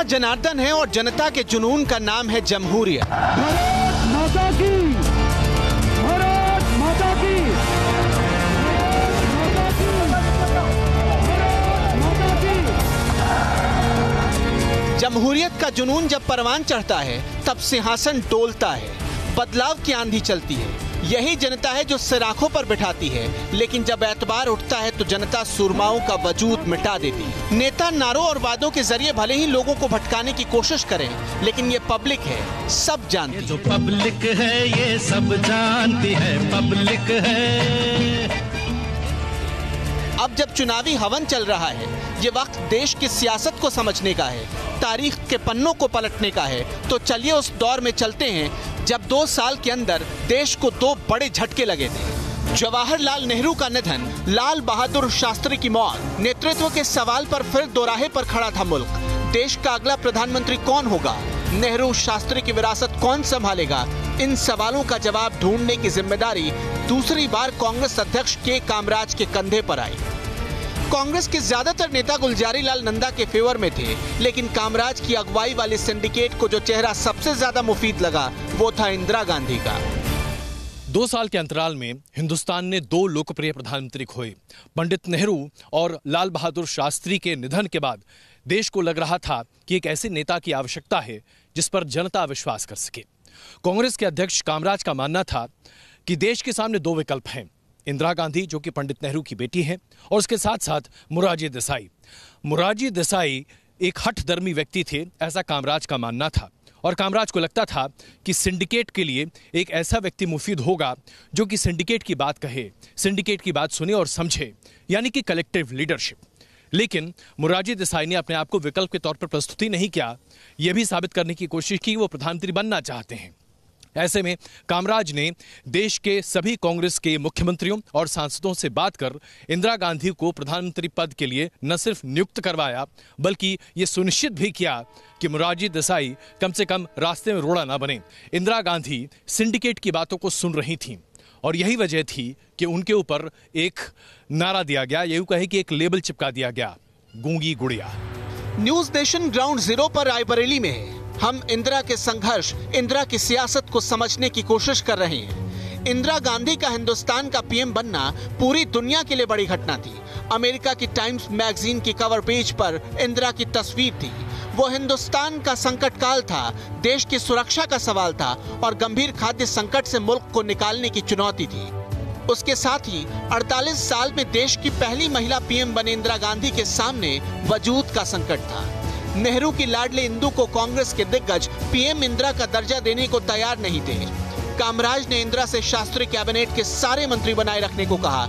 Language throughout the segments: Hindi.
जनार्दन है और जनता के जुनून का नाम है जमहूरियत। भारत माता की, भारत माता की, जमहूरियत का जुनून जब परवान चढ़ता है तब सिंहासन डोलता है, बदलाव की आंधी चलती है। यही जनता है जो सराखों पर बिठाती है, लेकिन जब एतबार उठता है तो जनता सुरमाओं का वजूद मिटा देती है। नेता नारों और वादों के जरिए भले ही लोगों को भटकाने की कोशिश करें, लेकिन ये पब्लिक है, सब जानती है। जो पब्लिक है ये सब जानती है, पब्लिक है। अब जब चुनावी हवन चल रहा है, ये वक्त देश की सियासत को समझने का है, तारीख के पन्नों को पलटने का है। तो चलिए उस दौर में चलते हैं जब 2 साल के अंदर देश को 2 बड़े झटके लगे थे। जवाहरलाल नेहरू का निधन, लाल बहादुर शास्त्री की मौत, नेतृत्व के सवाल पर फिर दोराहे पर खड़ा था मुल्क। देश का अगला प्रधानमंत्री कौन होगा, नेहरू शास्त्री की विरासत कौन संभालेगा, इन सवालों का जवाब ढूंढने की जिम्मेदारी दूसरी बार कांग्रेस अध्यक्ष के कामराज के कंधे पर आई। कांग्रेस के ज्यादातर नेता गुलजारी लाल नंदा के फेवर में थे, लेकिन कामराज की अगुवाई वाले सिंडिकेट को जो चेहरा सबसे ज्यादा मुफीद लगा वो था इंदिरा गांधी का। 2 साल के अंतराल में हिंदुस्तान ने 2 लोकप्रिय प्रधानमंत्री खोए। पंडित नेहरू और लाल बहादुर शास्त्री के निधन के बाद देश को लग रहा था कि एक ऐसे नेता की आवश्यकता है जिस पर जनता विश्वास कर सके। कांग्रेस के अध्यक्ष कामराज का मानना था कि देश के सामने 2 विकल्प हैं, इंदिरा गांधी जो कि पंडित नेहरू की बेटी हैं, और उसके साथ साथ मोरारजी देसाई। मोरारजी देसाई एक हठधर्मी व्यक्ति थे, ऐसा कामराज का मानना था। और कामराज को लगता था कि सिंडिकेट के लिए एक ऐसा व्यक्ति मुफीद होगा जो कि सिंडिकेट की बात कहे, सिंडिकेट की बात सुने और समझे, यानी कि कलेक्टिव लीडरशिप। लेकिन मोरारजी देसाई ने अपने आप को विकल्प के तौर पर प्रस्तुत नहीं किया, यह भी साबित करने की कोशिश की वो प्रधानमंत्री बनना चाहते हैं। ऐसे में कामराज ने देश के सभी कांग्रेस के मुख्यमंत्रियों और सांसदों से बात कर इंदिरा गांधी को प्रधानमंत्री पद के लिए न सिर्फ नियुक्त करवाया, बल्कि ये सुनिश्चित भी किया कि मोरारजी देसाई कम से कम रास्ते में रोड़ा ना बने। इंदिरा गांधी सिंडिकेट की बातों को सुन रही थीं और यही वजह थी कि उनके ऊपर एक नारा दिया गया, यूं कहे कि एक लेबल चिपका दिया गया, गूंगी गुड़िया। न्यूज नेशन ग्राउंड जीरो पर रायबरेली में है। हम इंदिरा के संघर्ष, इंदिरा की सियासत को समझने की कोशिश कर रहे हैं। इंदिरा गांधी का हिंदुस्तान का पीएम बनना पूरी दुनिया के लिए बड़ी घटना थी। अमेरिका की टाइम्स मैगजीन की कवर पेज पर इंदिरा की तस्वीर थी। वो हिंदुस्तान का संकट काल था, देश की सुरक्षा का सवाल था और गंभीर खाद्य संकट से मुल्क को निकालने की चुनौती थी। उसके साथ ही 48 साल में देश की पहली महिला पीएम बने इंदिरा गांधी के सामने वजूद का संकट था। नेहरू की लाडली इंदू को कांग्रेस के दिग्गज पीएम इंदिरा का दर्जा देने को तैयार नहीं थे। कामराज ने इंदिरा से शास्त्री कैबिनेट के सारे मंत्री बनाए रखने को कहा।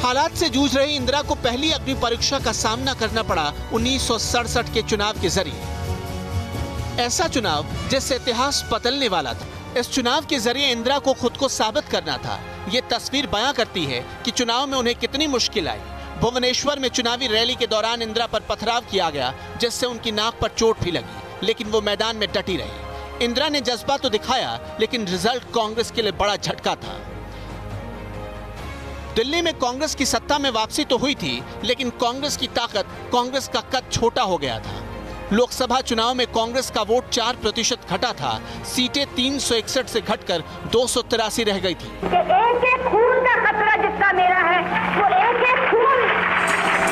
हालात से जूझ रही इंदिरा को पहली अग्नि परीक्षा का सामना करना पड़ा 1967 के चुनाव के जरिए। ऐसा चुनाव जिससे इतिहास बदलने वाला था। इस चुनाव के जरिए इंदिरा को खुद को साबित करना था। ये तस्वीर बयां करती है कि चुनाव में उन्हें कितनी मुश्किल आई। भुवनेश्वर में चुनावी रैली के दौरान इंदिरा पर पथराव किया गया, जिससे उनकी नाक पर चोट भी लगी, लेकिन वो मैदान में डटी रही। इंदिरा ने जज्बा तो दिखाया, लेकिन रिजल्ट कांग्रेस के लिए बड़ा झटका था। दिल्ली में कांग्रेस की सत्ता में वापसी तो हुई थी, लेकिन कांग्रेस की ताकत, कांग्रेस का कद छोटा हो गया था। लोकसभा चुनाव में कांग्रेस का वोट 4% घटा था। सीटें 361 से घटकर 283 रह गई थी। एक एक खून का खतरा जिसका मेरा है, वो एक एक खून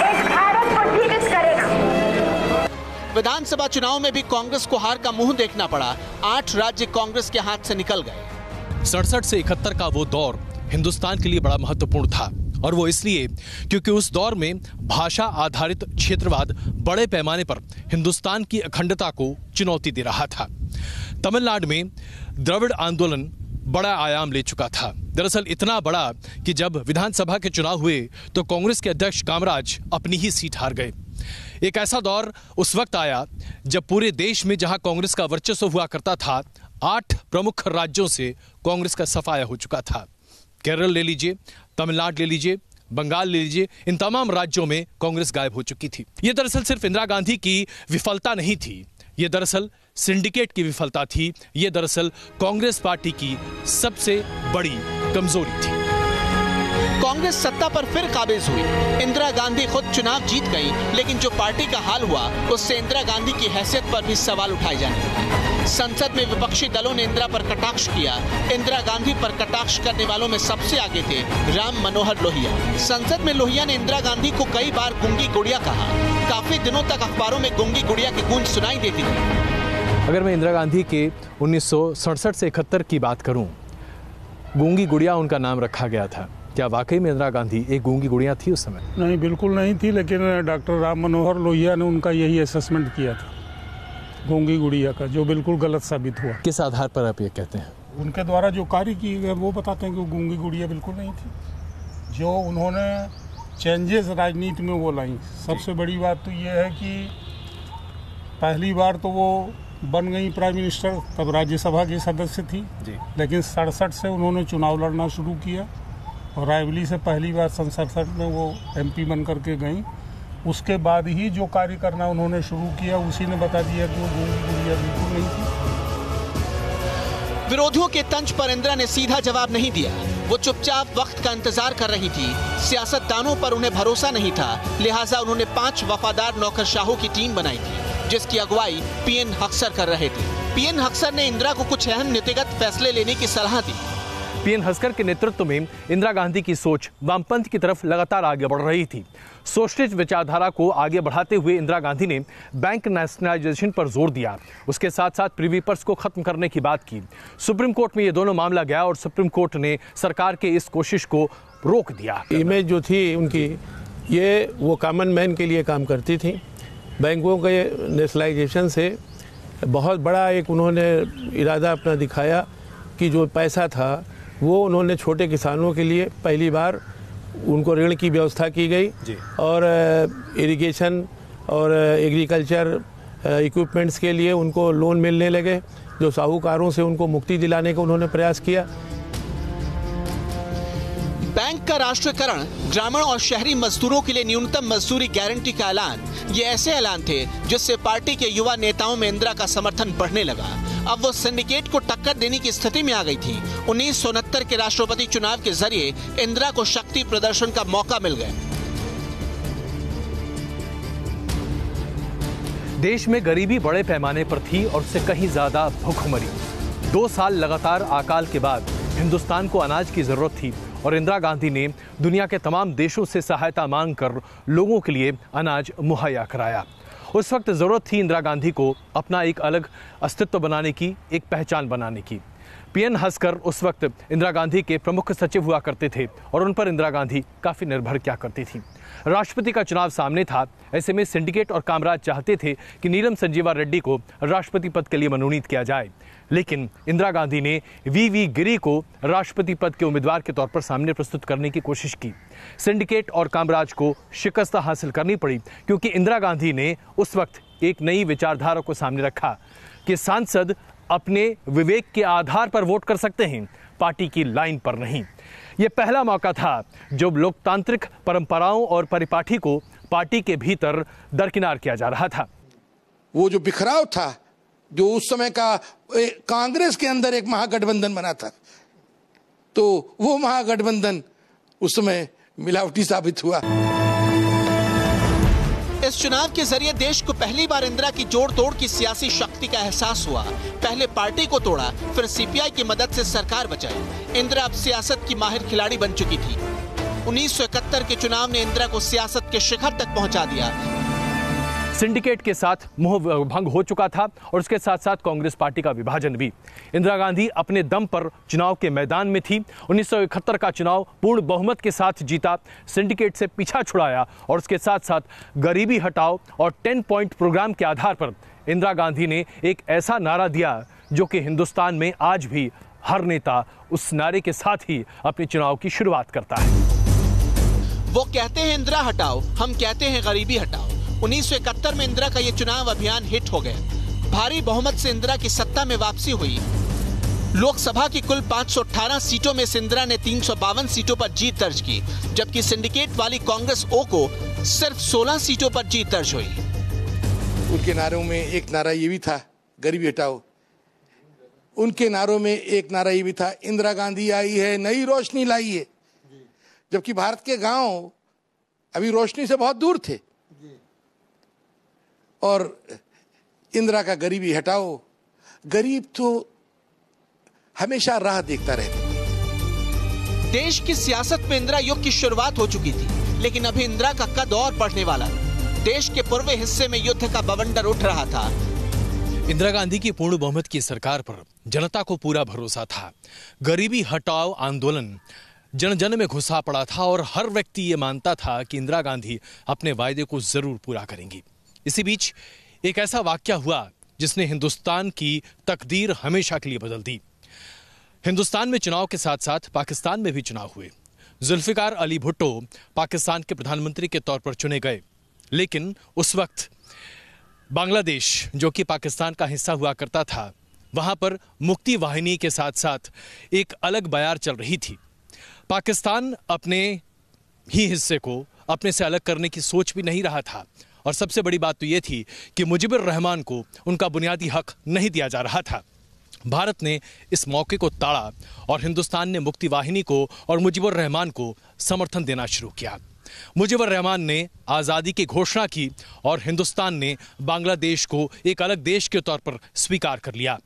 एक भारत को जीवित करेगा। विधानसभा चुनाव में भी कांग्रेस को हार का मुंह देखना पड़ा। 8 राज्य कांग्रेस के हाथ से निकल गए। 67 से 71 का वो दौर हिंदुस्तान के लिए बड़ा महत्वपूर्ण था, और वो इसलिए क्योंकि उस दौर में भाषा आधारित क्षेत्रवाद बड़े पैमाने पर हिंदुस्तान की अखंडता को चुनौती दे रहा था। तमिलनाडु में द्रविड़ आंदोलन बड़ा आयाम ले चुका था। दरअसल इतना बड़ा कि जब विधानसभा के चुनाव हुए तो कांग्रेस के अध्यक्ष कामराज अपनी ही सीट हार गए। एक ऐसा दौर उस वक्त आया जब पूरे देश में जहां कांग्रेस का वर्चस्व हुआ करता था, 8 प्रमुख राज्यों से कांग्रेस का सफाया हो चुका था। केरल ले लीजिए, तमिलनाडु ले लीजिए, बंगाल ले लीजिए, इन तमाम राज्यों में कांग्रेस गायब हो चुकी थी। यह दरअसल सिर्फ इंदिरा गांधी की विफलता नहीं थी, यह दरअसल सिंडिकेट की विफलता थी। यह दरअसल कांग्रेस पार्टी की सबसे बड़ी कमजोरी थी। कांग्रेस सत्ता पर फिर काबिज हुई। इंदिरा गांधी खुद चुनाव जीत गई, लेकिन जो पार्टी का हाल हुआ उससे इंदिरा गांधी की हैसियत पर भी सवाल उठाए जाने लगे। संसद में विपक्षी दलों ने इंदिरा पर कटाक्ष किया। इंदिरा गांधी पर कटाक्ष करने वालों में सबसे आगे थे राम मनोहर लोहिया। संसद में लोहिया ने इंदिरा गांधी को कई बार गूंगी गुड़िया कहा। काफी दिनों तक अखबारों में गूंगी गुड़िया की गूंज सुनाई देती थी। अगर मैं इंदिरा गांधी के 1967 से 71 की बात करूं, गूंगी गुड़िया उनका नाम रखा गया था। क्या वाकई में इंदिरा गांधी एक गूंगी गुड़िया थी उस समय? नहीं, बिल्कुल नहीं थी, लेकिन डॉक्टर राम मनोहर लोहिया ने उनका यही असेसमेंट किया था गूंगी गुड़िया का, जो बिल्कुल गलत साबित हुआ। किस आधार पर आप ये कहते हैं? उनके द्वारा जो कार्य किए गए वो बताते हैं कि गूंगी गुड़िया बिल्कुल नहीं थी। जो उन्होंने चेंजेस राजनीति में वो लाई, सबसे बड़ी बात तो ये है कि पहली बार तो वो बन गई प्राइम मिनिस्टर, तब राज्यसभा की सदस्य थी जी। लेकिन 67 से उन्होंने चुनाव लड़ना शुरू किया और रायबरेली से पहली बार 67 में वो MP बन करके गई। उसके बाद ही जो कार्य करना उन्होंने शुरू किया उसी ने बता दिया कि वो गूंगी गुड़िया बिल्कुल नहीं थी। विरोधियों के तंज पर इंदिरा ने सीधा जवाब नहीं दिया। वो चुपचाप वक्त का इंतजार कर रही थी। सियासतदानों पर उन्हें भरोसा नहीं था, लिहाजा उन्होंने 5 वफादार नौकरशाहों की टीम बनाई थी, जिसकी अगुवाई PN हक्सर कर रहे थे। PN हक्सर ने इंदिरा को कुछ अहम नीतिगत फैसले लेने की सलाह दी। PN हक्सर के नेतृत्व में इंदिरा गांधी की सोच वामपंथ की तरफ लगातार आगे बढ़ रही थी। सोशलिस्ट विचारधारा को आगे बढ़ाते हुए इंदिरा गांधी ने बैंक नेशनलाइजेशन पर जोर दिया। उसके साथ साथ प्रिवी पर्स को खत्म करने की बात की। सुप्रीम कोर्ट में ये दोनों मामला गया और सुप्रीम कोर्ट ने सरकार के इस कोशिश को रोक दिया। इमेज जो थी उनकी, ये वो कॉमन मैन के लिए काम करती थी। बैंकों के नेशनलाइजेशन से बहुत बड़ा एक उन्होंने इरादा अपना दिखाया कि जो पैसा था वो उन्होंने छोटे किसानों के लिए पहली बार उनको ऋण की व्यवस्था की गई और इरिगेशन और एग्रीकल्चर इक्विपमेंट्स के लिए उनको लोन मिलने लगे, जो साहूकारों से उनको मुक्ति दिलाने का उन्होंने प्रयास किया। बैंक का राष्ट्रीयकरण, ग्रामीण और शहरी मजदूरों के लिए न्यूनतम मजदूरी गारंटी का ऐलान, ये ऐसे ऐलान थे जिससे पार्टी के युवा नेताओं में इंदिरा का समर्थन बढ़ने लगा। अब वो सिंडिकेट को टक्कर देने की स्थिति में आ गई थी। 1969 के राष्ट्रपति चुनाव के जरिए इंदिरा को शक्ति प्रदर्शन का मौका मिल गया। देश में गरीबी बड़े पैमाने पर थी और उससे कहीं ज्यादा भूखमरी। 2 साल लगातार अकाल के बाद हिंदुस्तान को अनाज की जरूरत थी और इंदिरा गांधी ने दुनिया के तमाम देशों से सहायता मांगकर लोगों के लिए अनाज मुहैया कराया। उस वक्त जरूरत थी इंदिरा गांधी को अपना एक अलग अस्तित्व बनाने की, एक पहचान बनाने की। PN हक्सर उस वक्त इंदिरा गांधी के प्रमुख सचिव हुआ करते थे और उन पर इंदिरा गांधी काफी निर्भर किया करती थी। राष्ट्रपति का चुनाव सामने था, ऐसे में सिंडिकेट और कामराज चाहते थे कि नीलम संजीवा रेड्डी को राष्ट्रपति पद के लिए मनोनीत किया जाए, लेकिन इंदिरा गांधी ने VV गिरी को राष्ट्रपति पद के उम्मीदवार के तौर पर सामने प्रस्तुत करने की कोशिश की। सिंडिकेट और कामराज को शिकस्त हासिल करनी पड़ी, क्योंकि इंदिरा गांधी ने उस वक्त एक नई विचारधारा को सामने रखा कि सांसद अपने विवेक के आधार पर वोट कर सकते हैं, पार्टी की लाइन पर नहीं। यह पहला मौका था जब लोकतांत्रिक परंपराओं और परिपाटी को पार्टी के भीतर दरकिनार किया जा रहा था। वो जो बिखराव था, जो उस समय का कांग्रेस के अंदर एक महागठबंधन बना था, तो वो महागठबंधन उस समय मिलावटी साबित हुआ। इस चुनाव के जरिए देश को पहली बार इंदिरा की जोड़ तोड़ की सियासी शक्ति का एहसास हुआ। पहले पार्टी को तोड़ा, फिर CPI की मदद से सरकार बचाई। इंदिरा अब सियासत की माहिर खिलाड़ी बन चुकी थी। 1971 के चुनाव ने इंदिरा को सियासत के शिखर तक पहुंचा दिया। सिंडिकेट के साथ मोह भंग हो चुका था और उसके साथ साथ कांग्रेस पार्टी का विभाजन भी। इंदिरा गांधी अपने दम पर चुनाव के मैदान में थी। 1971 का चुनाव पूर्ण बहुमत के साथ जीता, सिंडिकेट से पीछा छुड़ाया और उसके साथ साथ गरीबी हटाओ और 10 पॉइंट प्रोग्राम के आधार पर इंदिरा गांधी ने एक ऐसा नारा दिया जो कि हिंदुस्तान में आज भी हर नेता उस नारे के साथ ही अपने चुनाव की शुरुआत करता है। वो कहते हैं इंदिरा हटाओ, हम कहते हैं गरीबी हटाओ। 1971 में इंदिरा का ये चुनाव अभियान हिट हो गया। भारी बहुमत से इंदिरा की सत्ता में वापसी हुई। लोकसभा की कुल 518 सीटों में से इंदिरा ने 352 सीटों पर जीत दर्ज की, जबकि सिंडिकेट वाली कांग्रेस O को सिर्फ 16 सीटों पर जीत दर्ज हुई। उनके नारों में एक नारा ये भी था, गरीबी हटाओ। उनके नारों में एक नारा ये भी था, इंदिरा गांधी आई है, नई रोशनी लाई है। जबकि भारत के गांव अभी रोशनी से बहुत दूर थे। और इंदिरा का गरीबी हटाओ, गरीब तो हमेशा राह देखता रहता। देश की सियासत में इंदिरा युग की शुरुआत हो चुकी थी, लेकिन अभी इंदिरा का कद और बढ़ने वाला था। देश के पूर्वी हिस्से में युद्ध का बवंडर उठ रहा था। इंदिरा गांधी की पूर्ण बहुमत की सरकार पर जनता को पूरा भरोसा था। गरीबी हटाओ आंदोलन जन जन में घुसा पड़ा था और हर व्यक्ति ये मानता था कि इंदिरा गांधी अपने वायदे को जरूर पूरा करेंगी। इसी बीच एक ऐसा वाकया हुआ जिसने हिंदुस्तान की तकदीर हमेशा के लिए बदल दी। हिंदुस्तान में चुनाव के साथ साथ पाकिस्तान में भी चुनाव हुए। जुल्फिकार अली भुट्टो पाकिस्तान के प्रधानमंत्री के तौर पर चुने गए, लेकिन उस वक्त बांग्लादेश जो कि पाकिस्तान का हिस्सा हुआ करता था, वहां पर मुक्ति वाहिनी के साथ साथ एक अलग बयार चल रही थी। पाकिस्तान अपने ही हिस्से को अपने से अलग करने की सोच भी नहीं रहा था, और सबसे बड़ी बात तो यह थी कि मुजीबुर रहमान को उनका बुनियादी हक नहीं दिया जा रहा था। भारत ने इस मौके को ताड़ा और हिंदुस्तान ने मुक्ति वाहिनी को और मुजीबुर रहमान को समर्थन देना शुरू किया। मुजीबुर रहमान ने आज़ादी की घोषणा की और हिंदुस्तान ने बांग्लादेश को एक अलग देश के तौर पर स्वीकार कर लिया।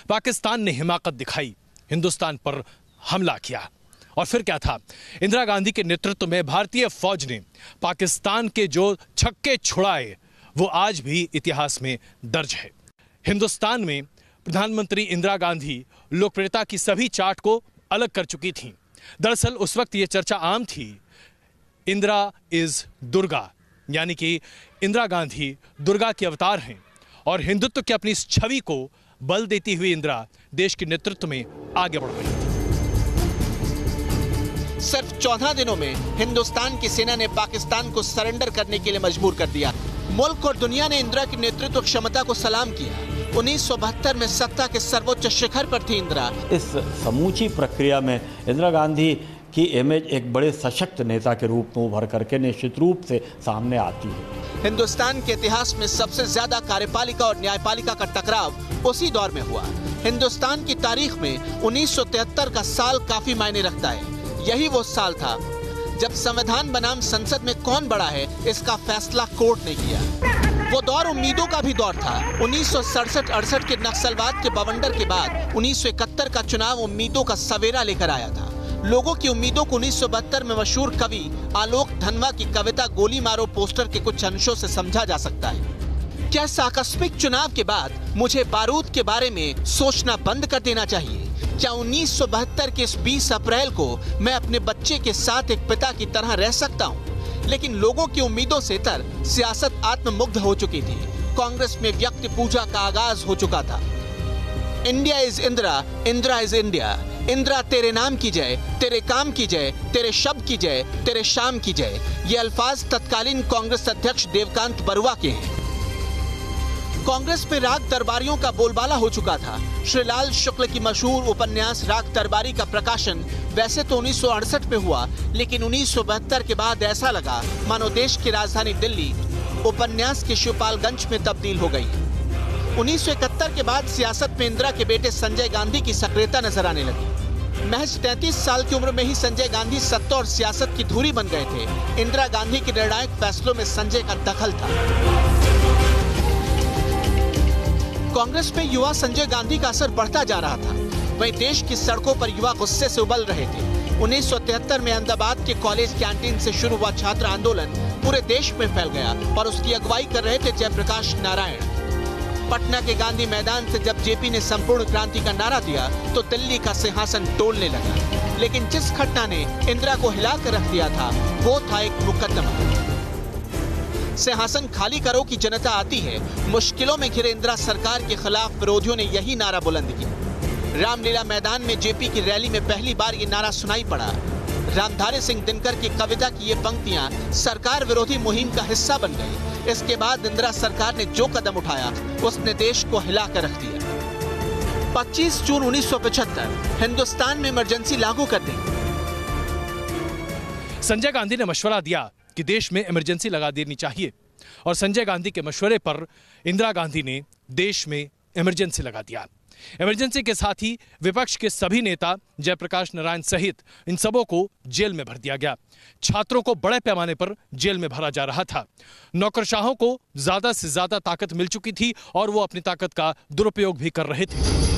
पाकिस्तान ने हिमाकत दिखाई, हिंदुस्तान पर हमला किया, और फिर क्या था, इंदिरा गांधी के नेतृत्व में भारतीय फौज ने पाकिस्तान के जो छक्के छुड़ाए वो आज भी इतिहास में दर्ज है। हिंदुस्तान में प्रधानमंत्री इंदिरा गांधी लोकप्रियता की सभी चार्ट को अलग कर चुकी थीं। दरअसल उस वक्त ये चर्चा आम थी, इंदिरा इज दुर्गा, यानी कि इंदिरा गांधी दुर्गा के अवतार हैं, और हिंदुत्व की अपनी इस छवि को बल देती हुई इंदिरा देश के नेतृत्व में आगे बढ़ रही। सिर्फ 14 दिनों में हिंदुस्तान की सेना ने पाकिस्तान को सरेंडर करने के लिए मजबूर कर दिया। मुल्क और दुनिया ने इंदिरा की नेतृत्व क्षमता को सलाम किया। 1972 में सत्ता के सर्वोच्च शिखर पर थी इंदिरा। इस समूची प्रक्रिया में इंदिरा गांधी की इमेज एक बड़े सशक्त नेता के रूप में उभर करके निश्चित रूप से सामने आती है। हिंदुस्तान के इतिहास में सबसे ज्यादा कार्यपालिका और न्यायपालिका का टकराव उसी दौर में हुआ। हिंदुस्तान की तारीख में 1973 का साल काफी मायने रखता है। यही वो साल था जब संविधान बनाम संसद में कौन बड़ा है इसका फैसला कोर्ट ने किया। वो दौर उम्मीदों का भी दौर था। 1967-68 के नक्सलवाद के बवंडर के बाद 1971 का चुनाव उम्मीदों का सवेरा लेकर आया था। लोगों की उम्मीदों को 1972 में मशहूर कवि आलोक धनवा की कविता गोली मारो पोस्टर के कुछ अंशों से समझा जा सकता है। क्या इस आकस्मिक चुनाव के बाद मुझे बारूद के बारे में सोचना बंद कर देना चाहिए? क्या 1972 के इस 20 अप्रैल को मैं अपने बच्चे के साथ एक पिता की तरह रह सकता हूँ? लेकिन लोगों की उम्मीदों से तर सियासत आत्ममुग्ध हो चुकी थी। कांग्रेस में व्यक्ति पूजा का आगाज हो चुका था। India is Indira, Indira is India. Indira तेरे नाम की जय, तेरे काम की जय, तेरे शब्द की जय, तेरे शाम की जय। ये अल्फाज तत्कालीन कांग्रेस अध्यक्ष देवकांत बरुआ के हैं। कांग्रेस में राग दरबारियों का बोलबाला हो चुका था। श्रीलाल शुक्ल की मशहूर उपन्यास राग दरबारी का प्रकाशन वैसे तो 1968 में हुआ, लेकिन 1972 के बाद ऐसा लगा मानो देश की राजधानी दिल्ली उपन्यास के शिवपालगंज में तब्दील हो गई। 1971 के बाद सियासत में इंदिरा के बेटे संजय गांधी की सक्रियता नजर आने लगी। महज 33 साल की उम्र में ही संजय गांधी सत्ता और सियासत की धुरी बन गए थे। इंदिरा गांधी के निर्णायक फैसलों में संजय का दखल था। कांग्रेस में युवा संजय गांधी का असर बढ़ता जा रहा था। वहीं देश की सड़कों पर युवा गुस्से से उबल रहे थे। 1973 में अहमदाबाद के कॉलेज कैंटीन से शुरू हुआ छात्र आंदोलन पूरे देश में फैल गया और उसकी अगुवाई कर रहे थे जयप्रकाश नारायण। पटना के गांधी मैदान से जब जेपी ने संपूर्ण क्रांति का नारा दिया तो दिल्ली का सिंहासन डोलने लगा। लेकिन जिस घटना ने इंदिरा को हिला कर रख दिया था वो था एक मुकदमा। सिंहासन खाली करो की जनता आती है। मुश्किलों में घिरे इंदिरा सरकार के खिलाफ विरोधियों ने यही नारा बुलंद किया। रामलीला मैदान में जेपी की रैली में पहली बार ये नारा सुनाई पड़ा। रामधारी सिंह दिनकर की कविता की ये पंक्तियां सरकार विरोधी मुहिम का हिस्सा बन गई। इसके बाद इंदिरा सरकार ने जो कदम उठाया उसने देश को हिला कर रख दिया। 25 जून 1975 हिंदुस्तान में इमरजेंसी लागू कर दी। संजय गांधी ने मशवरा दिया कि देश में इमरजेंसी लगा देनी चाहिए, और संजय गांधी के मशवरे पर इंदिरा गांधी ने देश में इमरजेंसी लगा दिया। इमरजेंसी के साथ ही विपक्ष के सभी नेता जयप्रकाश नारायण सहित इन सबों को जेल में भर दिया गया। छात्रों को बड़े पैमाने पर जेल में भरा जा रहा था। नौकरशाहों को ज्यादा से ज्यादा ताकत मिल चुकी थी और वो अपनी ताकत का दुरुपयोग भी कर रहे थे।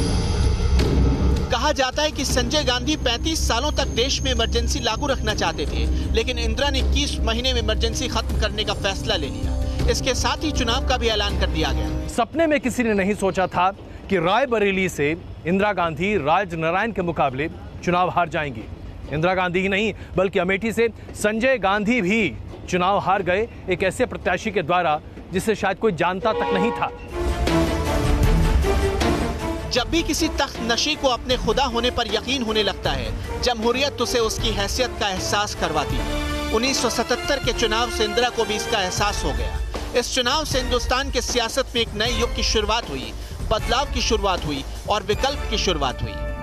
कहा जाता है कि संजय गांधी 35 सालों तक देश में इमरजेंसी लागू रखना चाहते थे, लेकिन इंदिरा ने 21 महीने में इमरजेंसी खत्म करने का फैसला ले लिया। इसके साथ ही चुनाव का भी ऐलान कर दिया गया। सपने में किसी ने नहीं सोचा था कि रायबरेली से इंदिरा गांधी राजनारायण के मुकाबले चुनाव हार जाएंगी। इंदिरा गांधी ही नहीं बल्कि अमेठी से संजय गांधी भी चुनाव हार गए, एक ऐसे प्रत्याशी के द्वारा जिसे शायद कोई जानता तक नहीं था। जब भी किसी तख्त नशी को अपने खुदा होने पर यकीन होने लगता है, जमहूरियत उसे उसकी हैसियत का एहसास करवाती है। 1977 के चुनाव से इंदिरा को भी इसका एहसास हो गया। इस चुनाव से हिंदुस्तान के सियासत में एक नए युग की शुरुआत हुई, बदलाव की शुरुआत हुई और विकल्प की शुरुआत हुई।